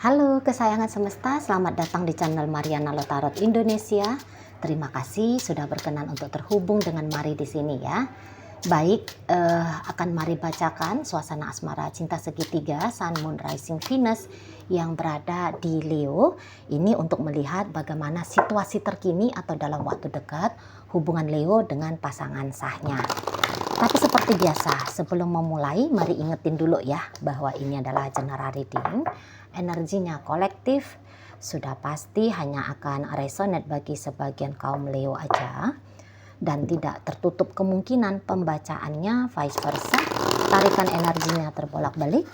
Halo kesayangan semesta, selamat datang di channel Mariana Lotarot Indonesia. Terima kasih sudah berkenan untuk terhubung dengan Mari di sini ya. Baik, akan Mari bacakan suasana asmara cinta segitiga Sun, Moon, Rising, Venus yang berada di Leo. Ini untuk melihat bagaimana situasi terkini atau dalam waktu dekat hubungan Leo dengan pasangan sahnya. Tapi seperti biasa, sebelum memulai, mari ingetin dulu ya bahwa ini adalah general reading. Energinya kolektif, sudah pasti hanya akan resonate bagi sebagian kaum Leo aja. Dan tidak tertutup kemungkinan pembacaannya vice versa, tarikan energinya terbolak-balik.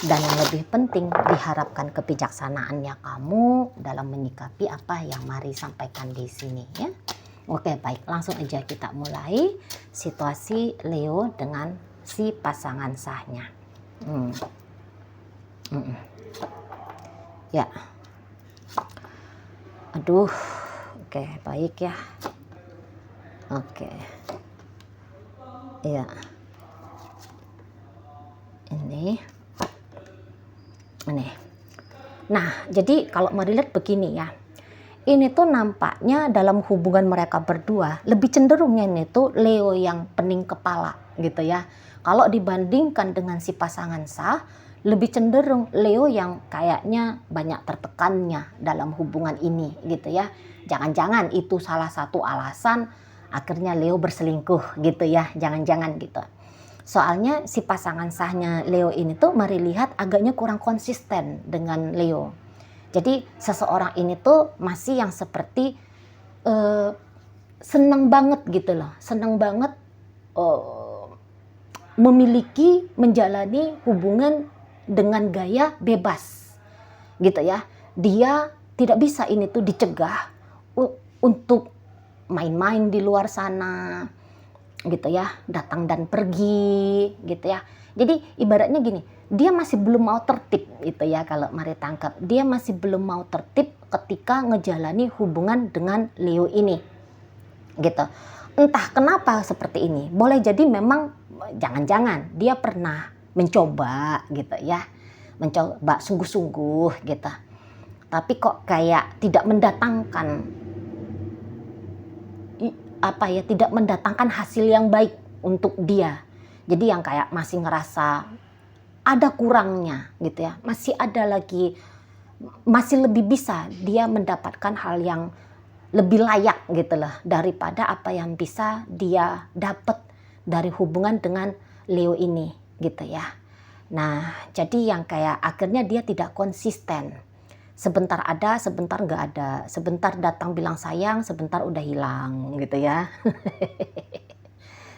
Dan yang lebih penting, diharapkan kebijaksanaannya kamu dalam menyikapi apa yang Mari sampaikan di sini ya. Oke, baik, langsung aja kita mulai situasi Leo dengan si pasangan sahnya. Ya, aduh, oke, baik ya. Oke, ya, ini. Nah, jadi kalau melihat begini ya, ini tuh nampaknya dalam hubungan mereka berdua lebih cenderungnya ini tuh Leo yang pening kepala gitu ya. Kalau dibandingkan dengan si pasangan sah, lebih cenderung Leo yang kayaknya banyak tertekannya dalam hubungan ini gitu ya. Jangan-jangan itu salah satu alasan akhirnya Leo berselingkuh gitu ya, jangan-jangan gitu. Soalnya si pasangan sahnya Leo ini tuh Mari lihat agaknya kurang konsisten dengan Leo. Jadi seseorang ini tuh masih yang seperti seneng banget gitu loh, seneng banget memiliki, menjalani hubungan dengan gaya bebas gitu ya. Dia tidak bisa ini tuh dicegah untuk main-main di luar sana gitu ya, datang dan pergi gitu ya. Jadi ibaratnya gini, dia masih belum mau tertib gitu ya kalau Mari tangkap. Dia masih belum mau tertib ketika ngejalani hubungan dengan Leo ini gitu. Entah kenapa seperti ini. Boleh jadi memang jangan-jangan dia pernah mencoba gitu ya. Mencoba sungguh-sungguh gitu. Tapi kok kayak tidak mendatangkan tidak mendatangkan hasil yang baik untuk dia. Jadi yang kayak masih ngerasa ada kurangnya gitu ya. Masih ada lagi, masih lebih bisa dia mendapatkan hal yang lebih layak gitu loh daripada apa yang bisa dia dapat dari hubungan dengan Leo ini gitu ya. Nah, jadi yang kayak akhirnya dia tidak konsisten. Sebentar ada, sebentar nggak ada. Sebentar datang bilang sayang, sebentar udah hilang gitu ya.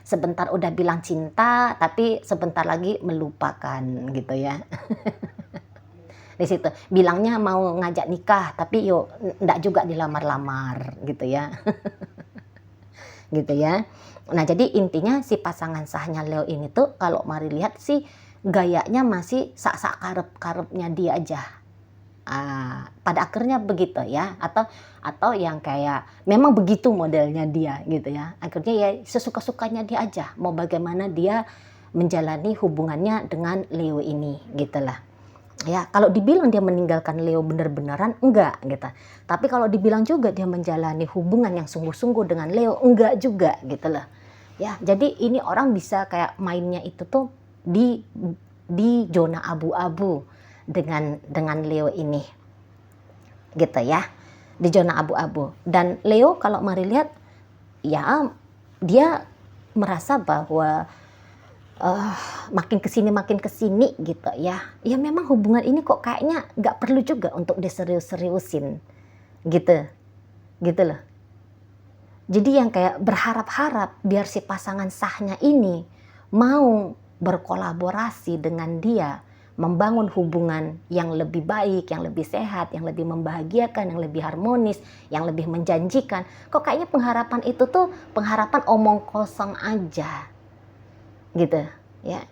Sebentar udah bilang cinta, tapi sebentar lagi melupakan gitu ya. Di situ bilangnya mau ngajak nikah, tapi yuk ndak juga dilamar-lamar gitu ya. Gitu ya. Nah, jadi intinya si pasangan sahnya Leo ini tuh kalau Mari lihat sih gayanya masih sak-sak karep-karepnya dia aja. Pada akhirnya begitu ya, atau yang kayak memang begitu modelnya dia gitu ya. Akhirnya ya sesuka-sukanya dia aja, mau bagaimana dia menjalani hubungannya dengan Leo ini gitulah. Ya, kalau dibilang dia meninggalkan Leo bener-beneran enggak gitu. Tapi kalau dibilang juga dia menjalani hubungan yang sungguh-sungguh dengan Leo enggak juga gitu loh. Ya, jadi ini orang bisa kayak mainnya itu tuh di zona abu-abu dengan Leo ini gitu ya, di zona abu-abu. Dan Leo kalau Mari lihat ya dia merasa bahwa makin kesini gitu ya, ya memang hubungan ini kok kayaknya nggak perlu juga untuk diserius-seriusin gitu loh. Jadi yang kayak berharap-harap biar si pasangan sahnya ini mau berkolaborasi dengan dia, membangun hubungan yang lebih baik, yang lebih sehat, yang lebih membahagiakan, yang lebih harmonis, yang lebih menjanjikan. Kok kayaknya pengharapan itu tuh pengharapan omong kosong aja gitu ya.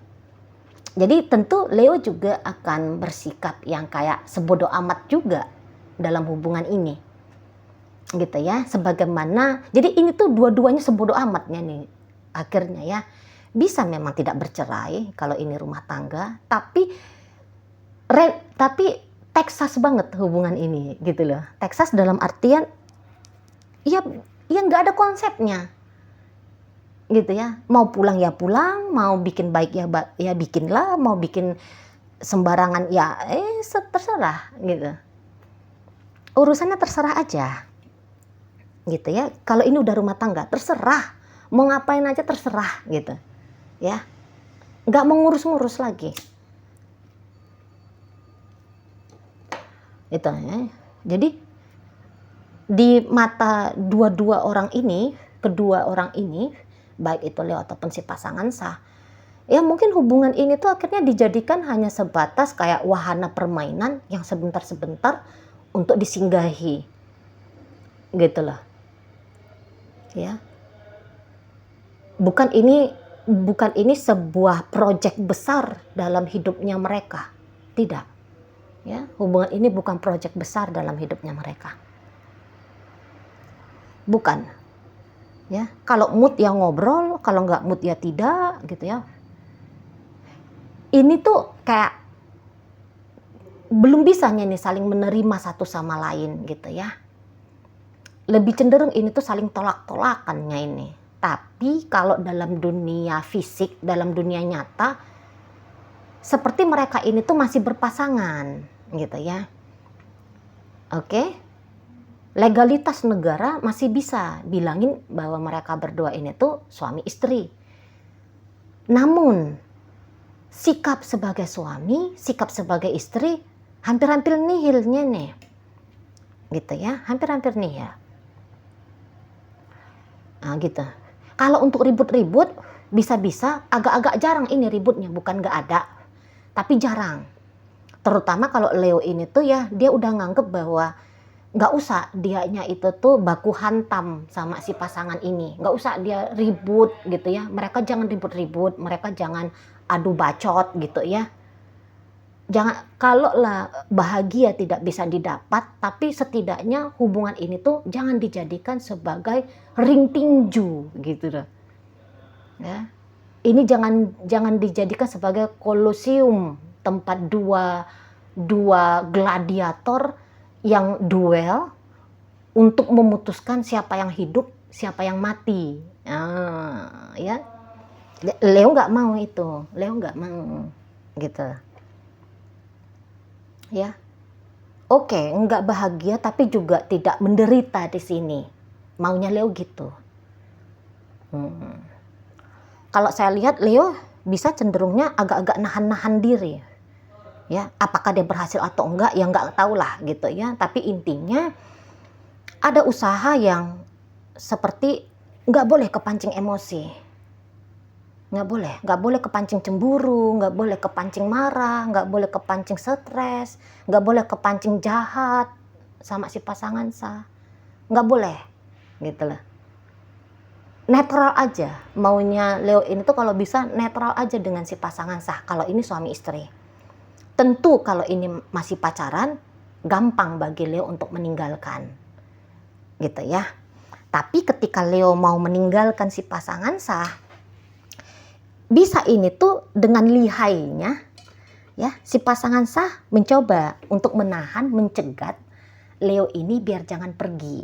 Jadi tentu Leo juga akan bersikap yang kayak sebodoh amat juga dalam hubungan ini gitu ya. Sebagaimana, jadi ini tuh dua-duanya sebodoh amatnya nih akhirnya ya. Bisa memang tidak bercerai kalau ini rumah tangga, tapi Texas banget hubungan ini gitu loh. Texas dalam artian ya nggak ada konsepnya gitu ya. Mau pulang ya pulang, mau bikin baik ya bikinlah, mau bikin sembarangan ya terserah gitu. Urusannya terserah aja gitu ya. Kalau ini udah rumah tangga terserah, mau ngapain aja terserah gitu ya, nggak mau ngurus-ngurus lagi itu ya. Jadi di mata kedua orang ini, baik itu Leo ataupun si pasangan sah, ya mungkin hubungan ini tuh akhirnya dijadikan hanya sebatas kayak wahana permainan yang sebentar-sebentar untuk disinggahi gitu loh ya. Bukan ini sebuah proyek besar dalam hidupnya mereka, tidak ya. Hubungan ini bukan proyek besar dalam hidupnya mereka, bukan ya. Kalau mood ya ngobrol, kalau nggak mood ya tidak gitu ya. Ini tuh kayak belum bisanya nih saling menerima satu sama lain gitu ya. Lebih cenderung ini tuh saling tolak-tolakannya ini. Tapi kalau dalam dunia fisik, dalam dunia nyata, seperti mereka ini tuh masih berpasangan gitu ya. Oke. Legalitas negara masih bisa bilangin bahwa mereka berdua ini tuh suami istri. Namun sikap sebagai suami, sikap sebagai istri hampir-hampir nihilnya nih. Gitu ya, hampir-hampir nihil. Nah gitu. Kalau untuk ribut-ribut bisa-bisa agak-agak jarang ini ributnya, bukan nggak ada, tapi jarang. Terutama kalau Leo ini tuh ya dia udah nganggep bahwa nggak usah dianya itu tuh baku hantam sama si pasangan ini, nggak usah dia ribut gitu ya. Mereka jangan ribut-ribut, mereka jangan adu bacot gitu ya. Jangan, kalau lah bahagia tidak bisa didapat, tapi setidaknya hubungan ini tuh jangan dijadikan sebagai ring tinju gitu loh. Ya. Ini jangan dijadikan sebagai kolosium, tempat dua gladiator yang duel untuk memutuskan siapa yang hidup, siapa yang mati. Ya. Leo nggak mau itu, Leo nggak mau gitu. Ya, oke, nggak bahagia tapi juga tidak menderita di sini. Maunya Leo gitu. Kalau saya lihat Leo bisa cenderungnya agak-agak nahan-nahan diri. Ya, apakah dia berhasil atau enggak ya nggak tahu lah gitu ya. Tapi intinya ada usaha yang seperti nggak boleh kepancing emosi. Nggak boleh kepancing cemburu, nggak boleh kepancing marah, nggak boleh kepancing stres, nggak boleh kepancing jahat sama si pasangan sah, nggak boleh, gitu loh. Netral aja, maunya Leo ini tuh kalau bisa netral aja dengan si pasangan sah. Kalau ini suami istri, tentu kalau ini masih pacaran, gampang bagi Leo untuk meninggalkan, gitu ya. Tapi ketika Leo mau meninggalkan si pasangan sah, bisa ini tuh dengan lihainya ya, si pasangan sah mencoba untuk menahan, mencegat Leo ini biar jangan pergi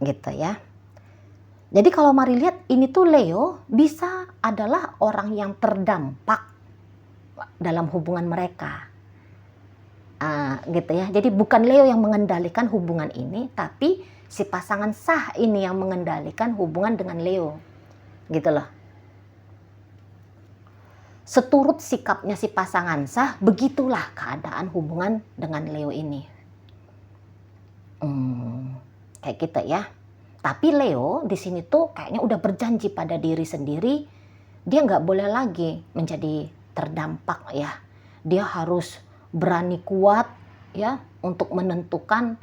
gitu ya. Jadi kalau mari lihat ini tuh Leo bisa adalah orang yang terdampak dalam hubungan mereka gitu ya. Jadi bukan Leo yang mengendalikan hubungan ini, tapi si pasangan sah ini yang mengendalikan hubungan dengan Leo gitu loh. Seturut sikapnya si pasangan sah, begitulah keadaan hubungan dengan Leo ini. Kayak gitu ya. Tapi Leo di sini tuh kayaknya udah berjanji pada diri sendiri, dia nggak boleh lagi menjadi terdampak ya. Dia harus berani kuat ya untuk menentukan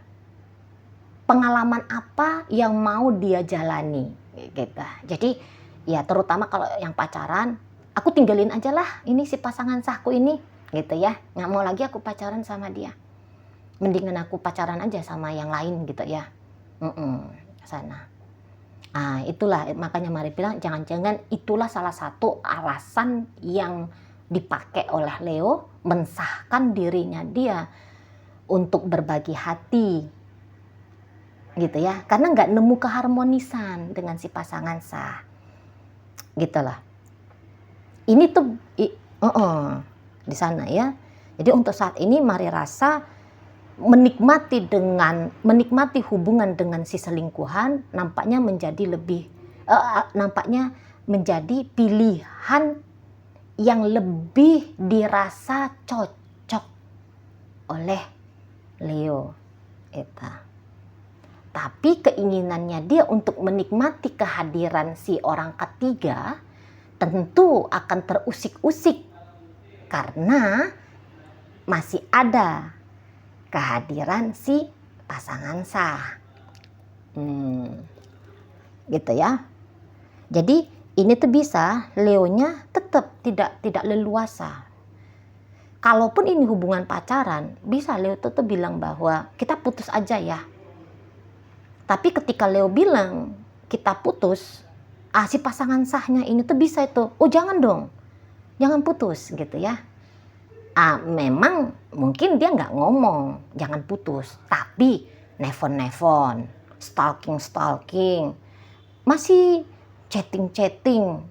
pengalaman apa yang mau dia jalani gitu. Jadi ya terutama kalau yang pacaran, aku tinggalin aja lah ini si pasangan sahku ini gitu ya, nggak mau lagi aku pacaran sama dia, mendingan aku pacaran aja sama yang lain gitu ya. Sana. Itulah makanya mari bilang jangan-jangan itulah salah satu alasan yang dipakai oleh Leo mensahkan dirinya dia untuk berbagi hati, gitu ya, karena nggak nemu keharmonisan dengan si pasangan sah, gitu lah. Ini tuh di sana ya. Jadi untuk saat ini mari rasa menikmati hubungan dengan si selingkuhan nampaknya menjadi pilihan yang lebih dirasa cocok oleh Leo eta. Tapi keinginannya dia untuk menikmati kehadiran si orang ketiga tentu akan terusik-usik karena masih ada kehadiran si pasangan sah. Gitu ya. Jadi ini tuh bisa Leonya tetap tidak leluasa. Kalaupun ini hubungan pacaran, bisa Leo tuh bilang bahwa kita putus aja ya. Tapi ketika Leo bilang kita putus, si pasangan sahnya ini tuh bisa itu, oh jangan dong, jangan putus gitu ya. Memang mungkin dia nggak ngomong jangan putus, tapi nelfon, stalking, masih chatting,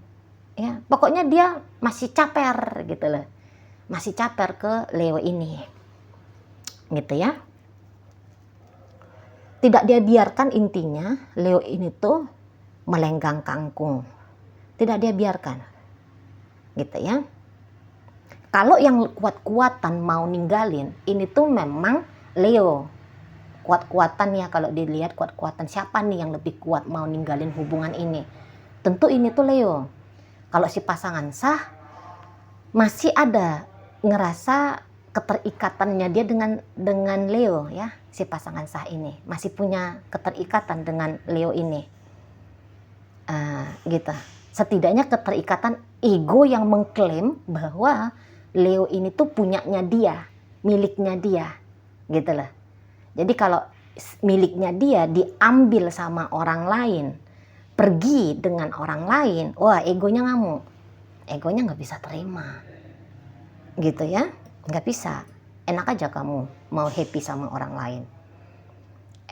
ya pokoknya dia masih caper gitu loh, masih caper ke Leo ini, gitu ya. Tidak dia biarkan intinya Leo ini tuh melenggang kangkung, tidak dia biarkan, gitu ya. Kalau yang kuat-kuatan mau ninggalin, ini tuh memang Leo. Kuat-kuatan ya, kalau dilihat kuat-kuatan siapa nih yang lebih kuat mau ninggalin hubungan ini. Tentu ini tuh Leo. Kalau si pasangan sah, masih ada ngerasa keterikatannya dia dengan Leo ya. Si pasangan sah ini masih punya keterikatan dengan Leo ini. Gitu. Setidaknya keterikatan ego yang mengklaim bahwa Leo ini tuh punyanya dia, miliknya dia, gitu loh. Jadi kalau miliknya dia diambil sama orang lain, pergi dengan orang lain, wah egonya ngamuk, egonya nggak bisa terima, gitu ya, nggak bisa. Enak aja kamu mau happy sama orang lain,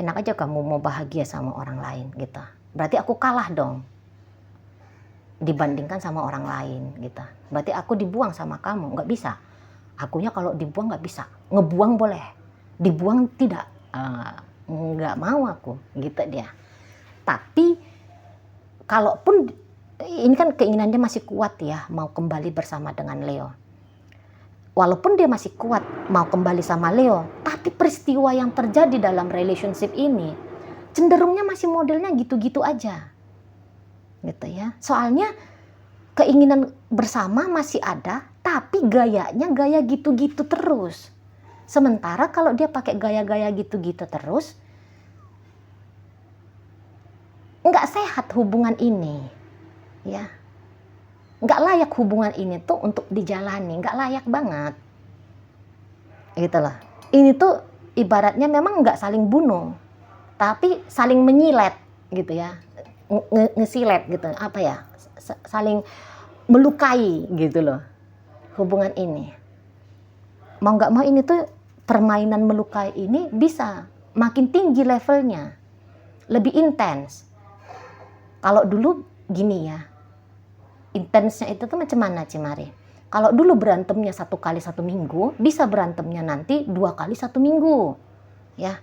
enak aja kamu mau bahagia sama orang lain, gitu. Berarti aku kalah dong dibandingkan sama orang lain gitu. Berarti aku dibuang sama kamu, nggak bisa. Akunya kalau dibuang nggak bisa, ngebuang boleh, dibuang tidak, nggak mau aku, gitu dia. Tapi kalaupun ini kan keinginannya masih kuat ya, mau kembali bersama dengan Leo. Walaupun dia masih kuat mau kembali sama Leo, tapi peristiwa yang terjadi dalam relationship ini cenderungnya masih modelnya gitu-gitu aja. Gitu ya. Soalnya keinginan bersama masih ada, tapi gayanya gaya gitu-gitu terus. Sementara kalau dia pakai gaya-gaya gitu-gitu terus, nggak sehat hubungan ini, ya. Nggak layak hubungan ini tuh untuk dijalani, nggak layak banget. Gitu loh. Ini tuh ibaratnya memang nggak saling bunuh, tapi saling menyilet, gitu ya. Ngesilet gitu, apa ya, saling melukai gitu loh hubungan ini. Mau nggak mau ini tuh permainan melukai ini bisa makin tinggi levelnya, lebih intens. Kalau dulu gini ya, intensnya itu tuh macam mana Cimari? Kalau dulu berantemnya 1 kali 1 minggu, bisa berantemnya nanti 2 kali 1 minggu, ya.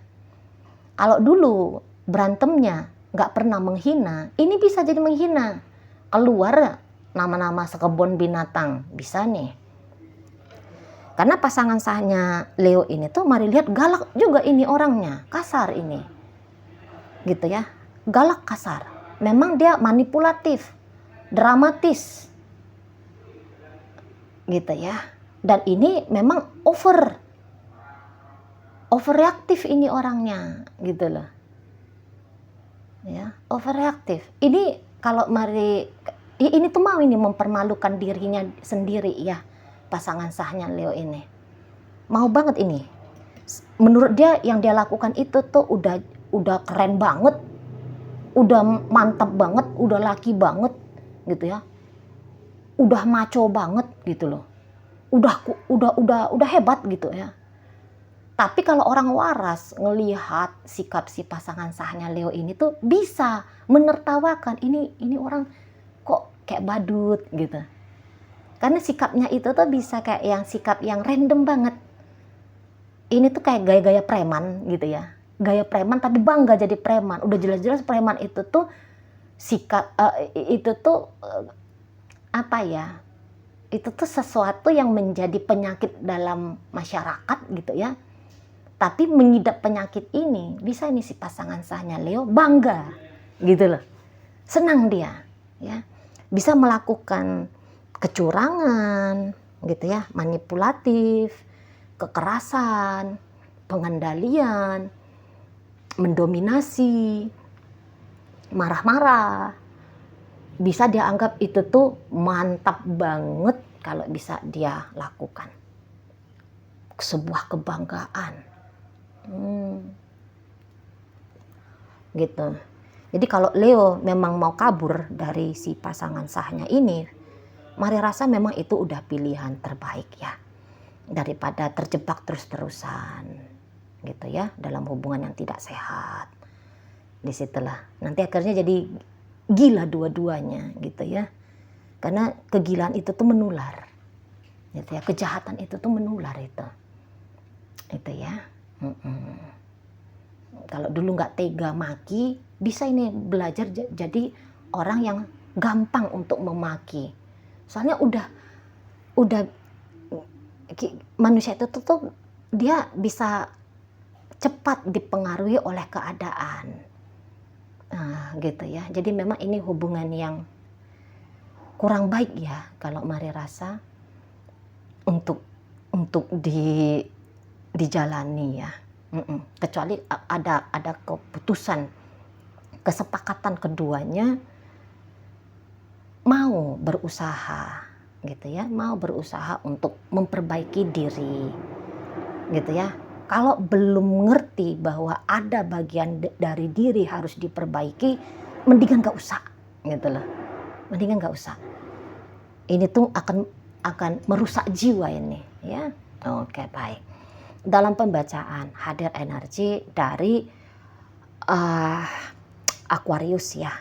Kalau dulu berantemnya nggak pernah menghina, ini bisa jadi menghina. Keluar nama-nama sekebun binatang, bisa nih. Karena pasangan sahnya Leo ini tuh mari lihat galak juga ini orangnya, kasar ini. Gitu ya, galak kasar. Memang dia manipulatif, dramatis. Gitu ya. Dan ini memang overreaktif ini orangnya, gitu loh. Ya, overreaktif. Ini kalau mari ini tuh mau ini mempermalukan dirinya sendiri ya, pasangan sahnya Leo ini. Mau banget ini. Menurut dia yang dia lakukan itu tuh udah keren banget. Udah mantap banget, udah laki banget gitu ya. Udah maco banget gitu loh. udah hebat gitu ya. Tapi kalau orang waras ngelihat sikap si pasangan sahnya Leo ini tuh bisa menertawakan, ini orang kok kayak badut gitu. Karena sikapnya itu tuh bisa kayak yang sikap yang random banget. Ini tuh kayak gaya-gaya preman gitu ya. Gaya preman tapi bangga jadi preman. Udah jelas-jelas preman itu tuh sikap itu tuh apa ya? Itu tuh sesuatu yang menjadi penyakit dalam masyarakat gitu ya. Tapi mengidap penyakit ini bisa ini si pasangan sahnya Leo bangga gitu loh. Senang dia ya. Bisa melakukan kecurangan gitu ya, manipulatif, kekerasan, pengendalian, mendominasi, marah-marah. Bisa dia anggap itu tuh mantap banget kalau bisa dia lakukan. Sebuah kebanggaan. Gitu. Jadi kalau Leo memang mau kabur dari si pasangan sahnya ini, mari rasa memang itu udah pilihan terbaik ya. Daripada terjebak terus-terusan gitu ya dalam hubungan yang tidak sehat. Disitulah nanti akhirnya jadi gila dua-duanya gitu ya. Karena kegilaan itu tuh menular. Gitu ya, kejahatan itu tuh menular itu. Itu ya. Kalau dulu nggak tega maki, bisa ini belajar jadi orang yang gampang untuk memaki. Soalnya udah manusia itu tuh dia bisa cepat dipengaruhi oleh keadaan. Nah, gitu ya. Jadi memang ini hubungan yang kurang baik ya kalau mari rasa untuk dijalani ya. Kecuali ada keputusan kesepakatan keduanya mau berusaha gitu ya, mau berusaha untuk memperbaiki diri gitu ya. Kalau belum ngerti bahwa ada bagian dari diri harus diperbaiki, mendingan gak usah gitu loh, mendingan gak usah. Ini tuh akan merusak jiwa ini ya. Oke, baik. Dalam pembacaan hadir energi dari Aquarius ya.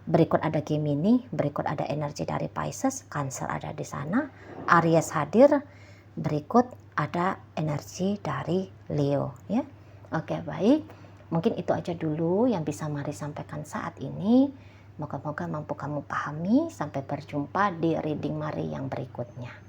Berikut ada Gemini, berikut ada energi dari Pisces, Cancer ada di sana, Aries hadir, berikut ada energi dari Leo ya. Oke, baik. Mungkin itu aja dulu yang bisa Mari sampaikan saat ini. Moga-moga mampu kamu pahami. Sampai berjumpa di reading Mari yang berikutnya.